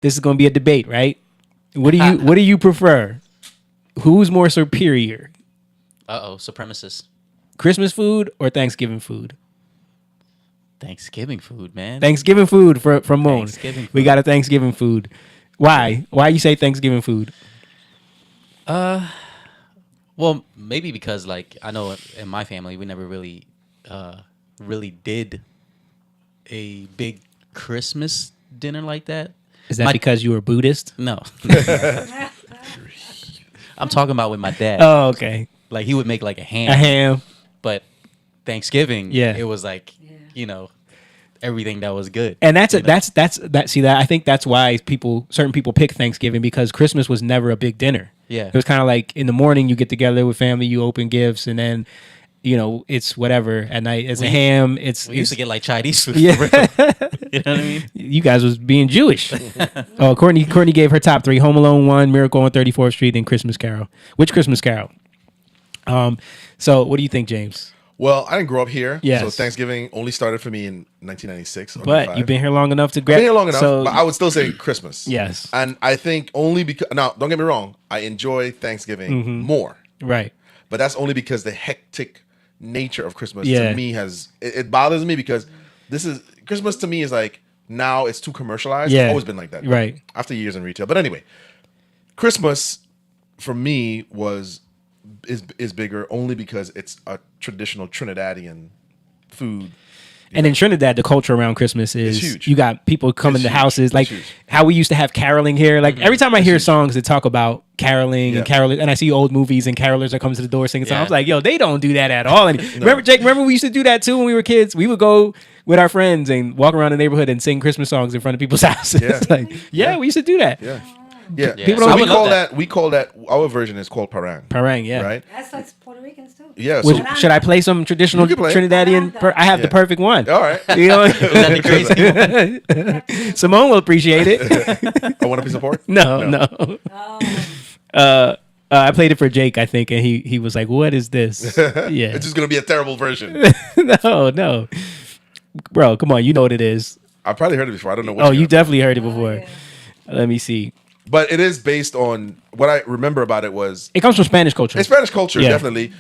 This is going to be a debate, right? What do you prefer? Who's more superior? Supremacist. Christmas food or Thanksgiving food? Thanksgiving food, man. Thanksgiving food from Moon. Thanksgiving food. We got a Thanksgiving food. Why? Why you say Thanksgiving food? Well, maybe because like I know in my family we never really did a big Christmas dinner like that. Is that because you were Buddhist? No. I'm talking about with my dad. Oh, okay. Like he would make like a ham. A ham. But Thanksgiving, yeah, it was like, you know, everything that was good. And that's I think that's why certain people pick Thanksgiving, because Christmas was never a big dinner. Yeah. It was kind of like in the morning you get together with family, you open gifts, and then you know, it's whatever. At night, it's a ham. We used to get like Chinese food. Yeah. For real. You know what I mean? You guys was being Jewish. Oh, Courtney gave her top 3: Home Alone 1, Miracle on 34th Street, and Christmas Carol. Which Christmas Carol? So what do you think, James? Well, I didn't grow up here. Yes. So Thanksgiving only started for me in 1996. But you've been here long enough to grab. Been here long enough, but I would still say Christmas. Yes. And I think only because, now, don't get me wrong, I enjoy Thanksgiving more. Right. But that's only because the hectic nature of Christmas Yeah. to me it bothers me, because Christmas to me is like, now it's too commercialized. Yeah. It's always been like that. Right. After years in retail. But anyway, Christmas for me is bigger only because it's a traditional Trinidadian food. And in Trinidad, the culture around Christmas is huge. You got people coming to huge. houses, like It's huge. how we used to have caroling here. Like every time I hear songs that talk about caroling and carolers, and I see old movies and carolers that comes to the door singing songs, I was like, yo, they don't do that at all. And remember, Jake, we used to do that too when we were kids. We would go with our friends and walk around the neighborhood and sing Christmas songs in front of people's houses. Yeah. Like, we used to do that. Yeah. Yeah. People So don't we call that our version is called parang. Parang, yeah. Right? That's like Puerto Ricans too. Yeah. Which, So, should I play some traditional You can play. Trinidadian? I have the perfect one. all right. You know? Was that the crazy? Simone will appreciate it. I want a piece of pork? No. I played it for Jake, I think, and he was like, "What is this?" Yeah, It's just gonna be a terrible version. no, bro, come on, you know what it is. I probably heard it before. I don't know what. Oh, you definitely heard it before. Let me see. But it is based on what I remember about it was It comes from Spanish culture. it's Spanish culture, Yeah. definitely.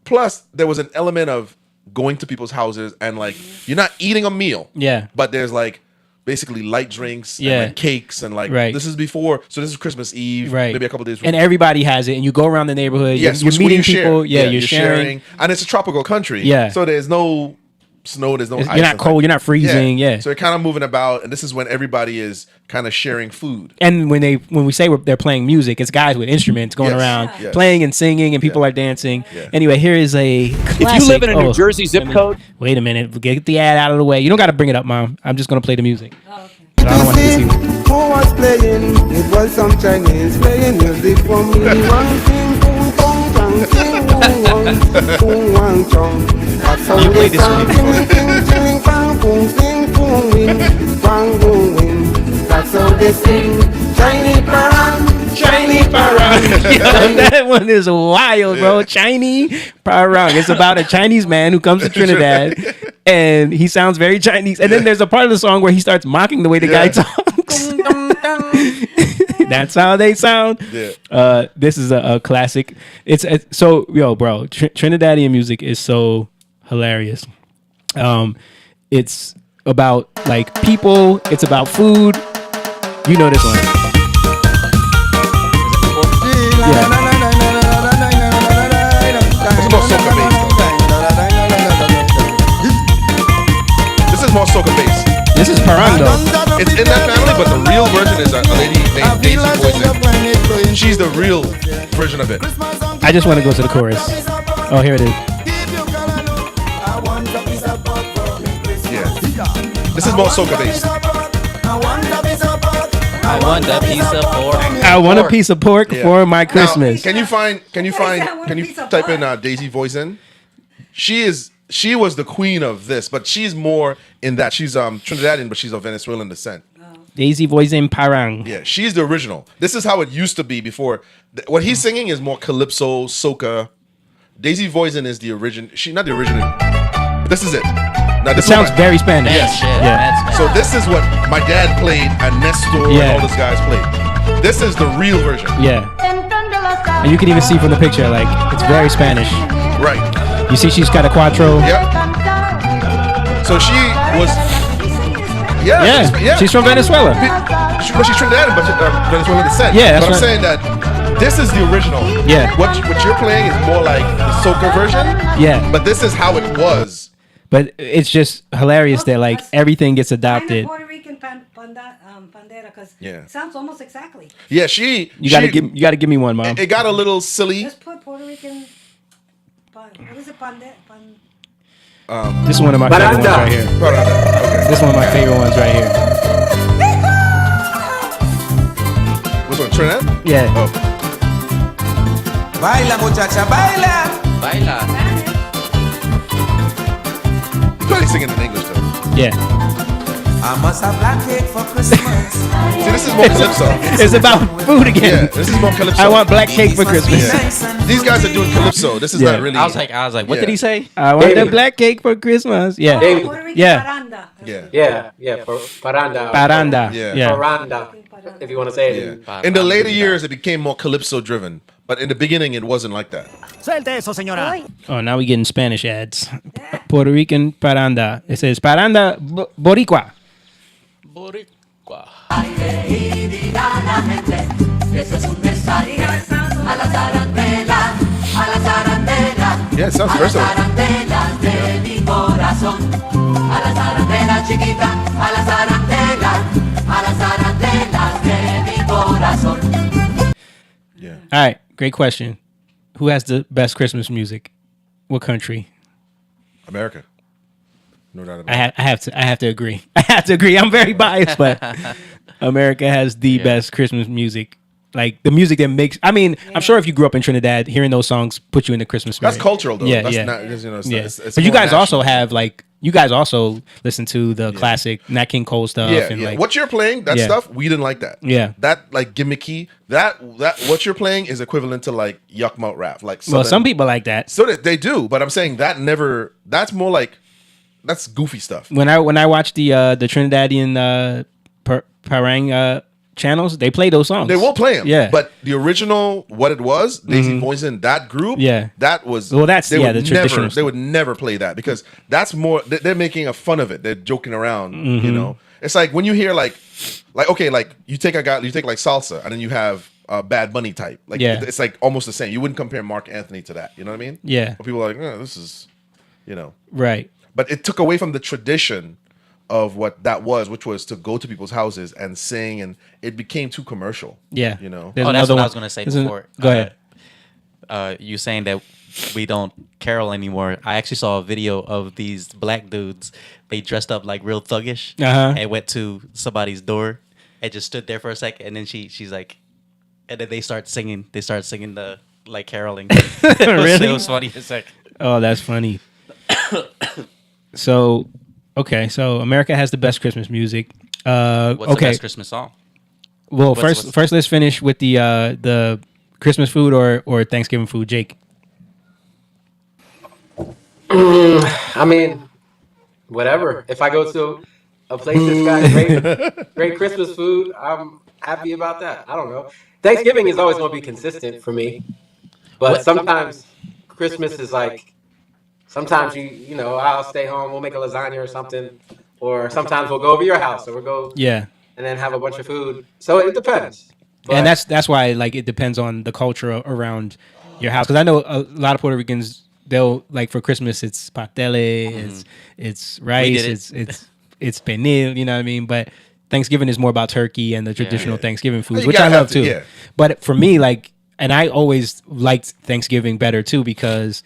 Plus there was an element of going to people's houses and like you're not eating a meal. Yeah. But there's like basically light drinks Yeah. and like cakes and like Right. this is before, so this is Christmas Eve, Right. maybe a couple days And everybody has it, and you go around the neighborhood. yes, you're where meeting you share. people. Yeah, you're sharing. And it's a tropical country. Yeah. So there's no snow, there's no ice. You're not and cold. like- You're not freezing. Yeah. So you're kind of moving about, and this is when everybody is kind of sharing food. And when we say they're playing music, it's guys with instruments going Yes. around Yes. playing and singing, and people are dancing. Yeah. Anyway, here is a classic. If you live in a New Jersey zip code. Wait a minute, get the ad out of the way. You don't got to bring it up, Mom. I'm just gonna play the music. But I don't want you to see it. Who was playing? It was some Chinese playing music for me. One thing, boom, boom, bang, ting, boom, one, boom, one, chong. That's how You they played this one sound. before. Ting, ting, ting, bang, boom, sing, boom, win, bang, boom, win. That's how they sing. Chinese parang, Chinese parang. Yo, that one is wild, bro. Chinese parang. It's about a Chinese man who comes to Trinidad, and he sounds very Chinese. And then there's a part of the song where he starts mocking the way the guy talks. That's how they sound. Yeah. This is a classic. It's so bro. Trinidadian music is so hilarious. It's about like people. It's about food. You know this one. Yeah. This is more soca based. This is more soca based. This is parang though. It's in that family, but the real version is a lady named Daisy Poison. She's the real version of it. I just want to go to the chorus. Oh, here it is. Yeah. This is more soca based. I want a piece of pork. I want a piece of pork Yeah. for my Now, Christmas. can you find I want a piece of type in pork. Daisy Voisin? She was the queen of this, but she's more in that she's Trinidadian, but she's of Venezuelan descent. Daisy voice in parang. Yeah, she's the original. This is how it used to be before. What he's singing is more calypso, soca. Daisy Voisin is the origin. She not the original. This is it. Now, It this sounds is very Spanish. Yes. Yeah. So this is what my dad played and Nestor and all those guys played. This is the real version. Yeah. And you can even see from the picture, like, it's very Spanish. Right. You see she's got a cuatro. Yep. So she was... Yeah. She's from Venezuela. She's Trinidadian, but Venezuelan descent. Yeah, that's but I'm right. saying that this is the original. Yeah. What you're playing is more like the soca version. Yeah. But this is how it was. But it's just hilarious that like everything gets adopted. Puerto Rican pandera, because Yeah. it sounds almost exactly. Yeah, You gotta give me one, Mom. It got a little silly. Just put Puerto Rican. What is it? This is one of my favorite ones right here. Okay. This is one of my favorite ones right here. Which one? Trinidad? Yeah. Oh. Baila muchacha, baila. Baila. He's probably singing in English though. Yeah. I must have black cake for Christmas. See, this is more calypso. It's about food Yeah, again. this is more calypso. I want black cake for Christmas. Yeah. These guys are doing calypso. This is Yeah. not really. I was like, what did he say? I want the black cake for Christmas. Yeah. Puerto Rican Yeah. paranda. Yeah. Paranda. Paranda. Yeah. Yeah. Paranda, if you want to say it. Yeah. In the later years, it became more calypso driven, but in the beginning, it wasn't like that. Oh, now we getting Spanish ads. Puerto Rican paranda. It says paranda boricua. Boricua. Yeah, it sounds versatile. Yeah. All right, great question. Who has the best Christmas music? What country? America. No doubt about it. I have to agree. I have to agree. I'm very biased, but America has the best Christmas music. Like the music that makes. I mean, I'm sure if you grew up in Trinidad, hearing those songs put you in the Christmas spirit. That's cultural, though. Yeah, That's yeah. not, you know, it's Yeah. not, it's But you more guys also national. have like you guys also listen to the classic Nat King Cole stuff. Yeah, and yeah. like What you're playing, that Yeah. stuff, we didn't like that. Yeah. That like gimmicky. That what you're playing is equivalent to like yuck mouth rap. Like well, Southern- some people like that. So they do, but I'm saying that never. That's more like that's goofy stuff. When I watch the Trinidadian Parang channels, they play those songs. They will play them. Yeah. But the original, what it was, Daisy Poison, that group. Yeah. That was. Well, that's- they yeah, would the never, traditional They would never play that because that's more. They're making a fun of it. They're joking around. You know, it's like when you hear like okay, like you take like salsa and then you have Bad Bunny type. Like Yeah. it's like almost the same. You wouldn't compare Mark Anthony to that. You know what I mean? Yeah. But people are like, this is, you know. Right. But it took away from the tradition of what that was, which was to go to people's houses and sing, and it became too commercial. Yeah. You know. There's That's another what I one. was gonna say There's an- before. Go ahead. You saying that we don't carol anymore. I actually saw a video of these black dudes. They dressed up like real thuggish and went to somebody's door and just stood there for a second, and then she's like, and then they start singing. They start singing the like caroling. Really? It was funny. It's like, Oh, that's funny. So, okay, so America has the best Christmas music. what's the Okay, best Christmas song? well, what's- first let's finish with the Christmas food or Thanksgiving food, Jake. I mean, whatever. If I go to a place that's got great Christmas food, I'm happy about that. I don't know. Thanksgiving is always going to be consistent for me, but sometimes Christmas is like, sometimes you know, I'll stay home, we'll make a lasagna or something, or sometimes we'll go over your house, or we'll go Yeah, and then have a bunch of food. So it depends. and But- that's why like it depends on the culture around your house because I know a lot of Puerto Ricans they'll like for Christmas it's patele, it's rice, did it. it's pernil, you know what I mean? But Thanksgiving is more about turkey and the traditional Thanksgiving foods, You which I gotta love have to, too. yeah. But for me, like, and I always liked Thanksgiving better too because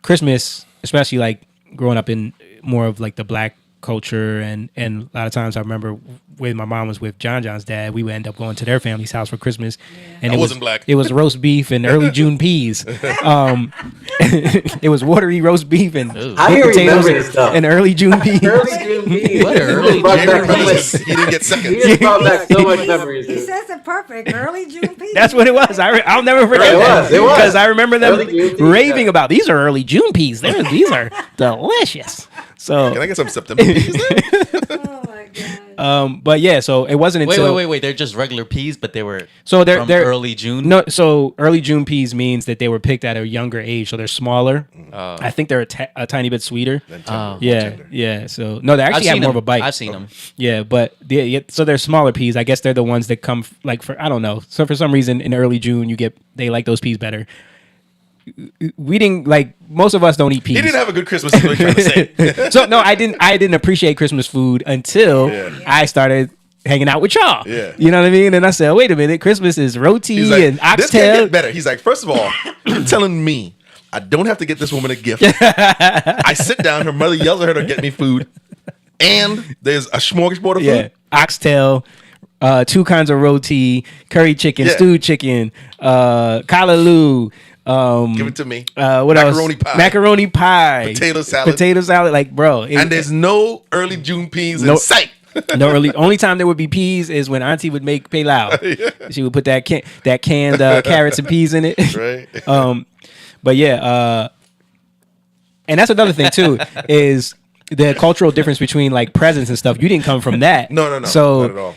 Christmas, especially like growing up in more of like the black culture and a lot of times I remember when my mom was with John's dad, we would end up going to their family's house for Christmas, and I it wasn't black. It was roast beef and early June peas. It was watery roast beef and I baked can potatoes remember this stuff. and early June peas. Early June peas. What early You brought June back so Remember much- this? He didn't get seconds. you just brought back so much memories. He dude. says it perfect. Early June peas. That's what it was. I'll never forget It that was, it was. because I remember them Early June peas, raving yeah. about these are early June peas. These are delicious. So can I get some September peas then? Oh my god. but yeah, so it wasn't until Wait. They're just regular peas, but they were they're from early June. No, so early June peas means that they were picked at a younger age, so they're smaller. I think they're a tiny bit sweeter. Yeah. So no, they actually have more of a bite. I've seen them. Yeah, but so they're smaller peas. I guess they're the ones that come like for I don't know. So for some reason in early June they like those peas better. We didn't like most of us don't eat peas. He didn't have a good Christmas. Is what you're trying to say. So no, I didn't appreciate Christmas food until I started hanging out with y'all. Yeah. You know what I mean? And I said, wait a minute, Christmas is roti He's like, and this can't oxtail. get better. He's like, first of all, you're telling me I don't have to get this woman a gift. I sit down, her mother yells at her to get me food, and there's a smorgasbord of food. Oxtail, 2 kinds of roti, curry chicken, stewed chicken, kalaloo. Give it to me. What Macaroni else? pie. Macaroni pie. Potato salad. Like, bro. And there's no early June peas in sight. No early. Only time there would be peas is when Auntie would make pilau. She would put that canned carrots and peas in it. Right. But yeah, and that's another thing too is the cultural difference between like presents and stuff. You didn't come from that. No. So not at all.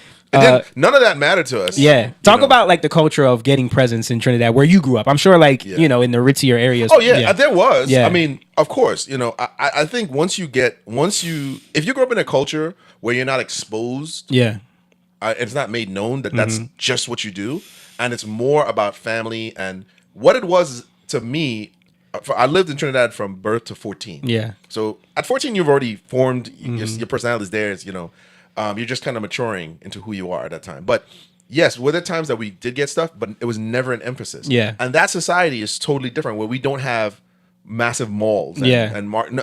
None of that mattered to us. Yeah. Talk about like the culture of getting presents in Trinidad where you grew up. I'm sure like, in the ritzier areas. Oh yeah, there was. Yeah. I mean, of course, I think if you grow up in a culture where you're not exposed, it's not made known that that's just what you do. And it's more about family and what it was to me. I lived in Trinidad from birth to 14. Yeah. So at 14, you've already formed, your personality is there. It's, you're just kind of maturing into who you are at that time. But yes, were there times that we did get stuff, but it was never an emphasis. Yeah. And that society is totally different where we don't have massive malls. And,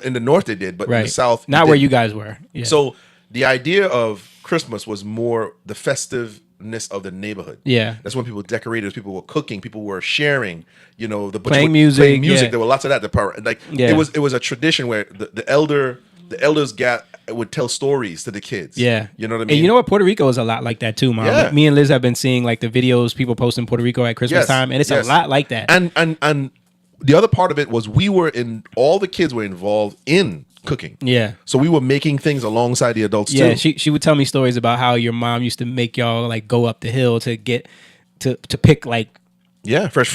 in the north they did, but in the south. Not where you guys were. Yeah. So the idea of Christmas was more the festiveness of the neighborhood. Yeah. That's when people decorated, people were cooking, people were sharing, playing music. Yeah. There were lots of that. It was a tradition where the elders would tell stories to the kids. Yeah. You know what I mean? And you know what? Puerto Rico is a lot like that too, Mom. Yeah. Me and Liz have been seeing like the videos people post in Puerto Rico at Christmas time, and it's a lot like that. And the other part of it was all the kids were involved in cooking. Yeah. So we were making things alongside the adults too. Yeah, she would tell me stories about how your mom used to make y'all like go up the hill to get to pick like fresh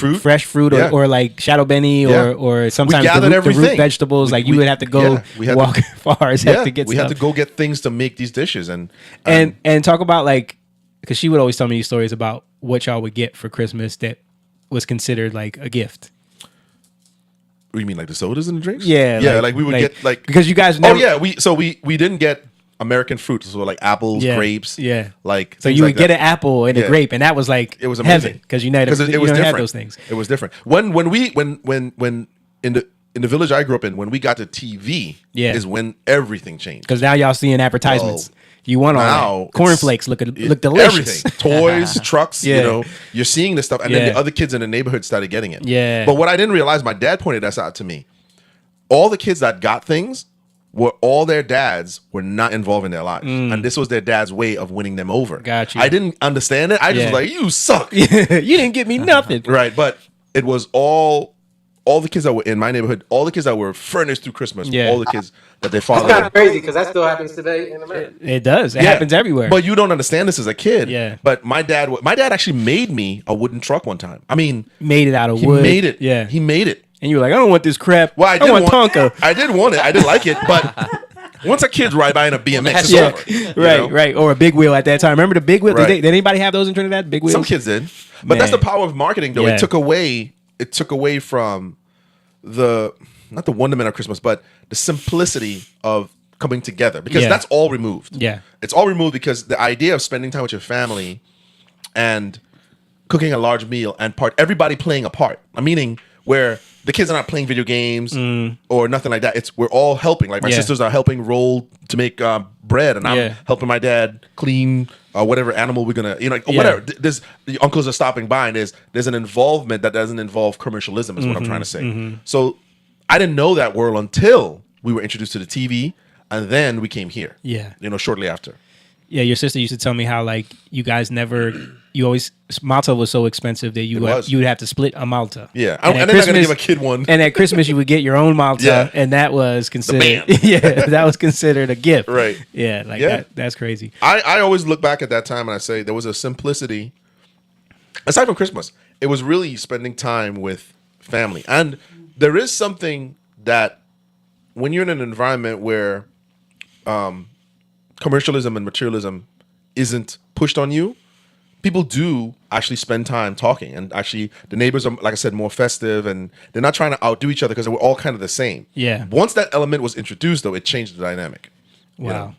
fruit or like shadow benny or sometimes the root vegetables. You would have to go walk far as heck to get we stuff. had to go get things to make these dishes and talk about like because she would always tell me these stories about what y'all would get for Christmas that was considered like a gift. What do you mean, like the sodas and the drinks? Yeah, like we would get like because you guys never. Oh yeah, we didn't get American fruit, so like apples, grapes. Yeah, like so you would get an apple and a grape, and that was like it was amazing because it was different. Have those things. It was different. When in the village I grew up in, when we got to TV, is when everything changed. Because now y'all seeing advertisements. You want all that. Cornflakes look delicious. Everything. Toys, trucks, you're seeing this stuff. And then the other kids in the neighborhood started getting it. Yeah. But what I didn't realize, my dad pointed this out to me. All the kids that got things all their dads were not involved in their lives. And this was their dad's way of winning them over. Got you. I didn't understand it. I just was like, you suck. You didn't get me nothing. Right. But it was all the kids that were in my neighborhood, all the kids that were furnished through Christmas, were all the kids that their father. It's kind of crazy because that still happens today in America. It does. It happens everywhere. But you don't understand this as a kid. Yeah. But my dad actually made me a wooden truck one time. I mean, made it out of wood. He made it. Yeah. He made it. And you were like, I don't want this crap. Well, I want Tonka. I did want it. I did like it, but once a kid's ride by in a BMX, it's over. Right. Or a big wheel at that time. Remember the big wheel? Right. Did anybody have those in Trinidad? Big wheels? Some kids did. But that's the power of marketing, though. It took away from not the wonderment of Christmas, but the simplicity of coming together, because that's all removed. Yeah. It's all removed because the idea of spending time with your family and cooking a large meal and everybody playing a part, meaning where the kids are not playing video games or nothing like that. We're all helping. Like my sisters are helping roll to make bread, and I'm helping my dad clean whatever animal we're gonna, whatever. The uncles are stopping by, and there's an involvement that doesn't involve commercialism, is what I'm trying to say. So I didn't know that world until we were introduced to the TV, and then we came here. Yeah, shortly after. Yeah, your sister used to tell me how like you guys you always Malta was so expensive that you would have to split a Malta. Yeah, and they're not gonna give a kid one. And at Christmas you would get your own Malta, and that was considered that was considered a gift. Right. Yeah, that's crazy. I always look back at that time and I say there was a simplicity. Aside from Christmas, it was really spending time with family, and there is something that when you're in an environment where commercialism and materialism isn't pushed on you, people do actually spend time talking, and actually the neighbors are, like I said, more festive, and they're not trying to outdo each other because we're all kind of the same. Yeah. Once that element was introduced, though, it changed the dynamic. Wow.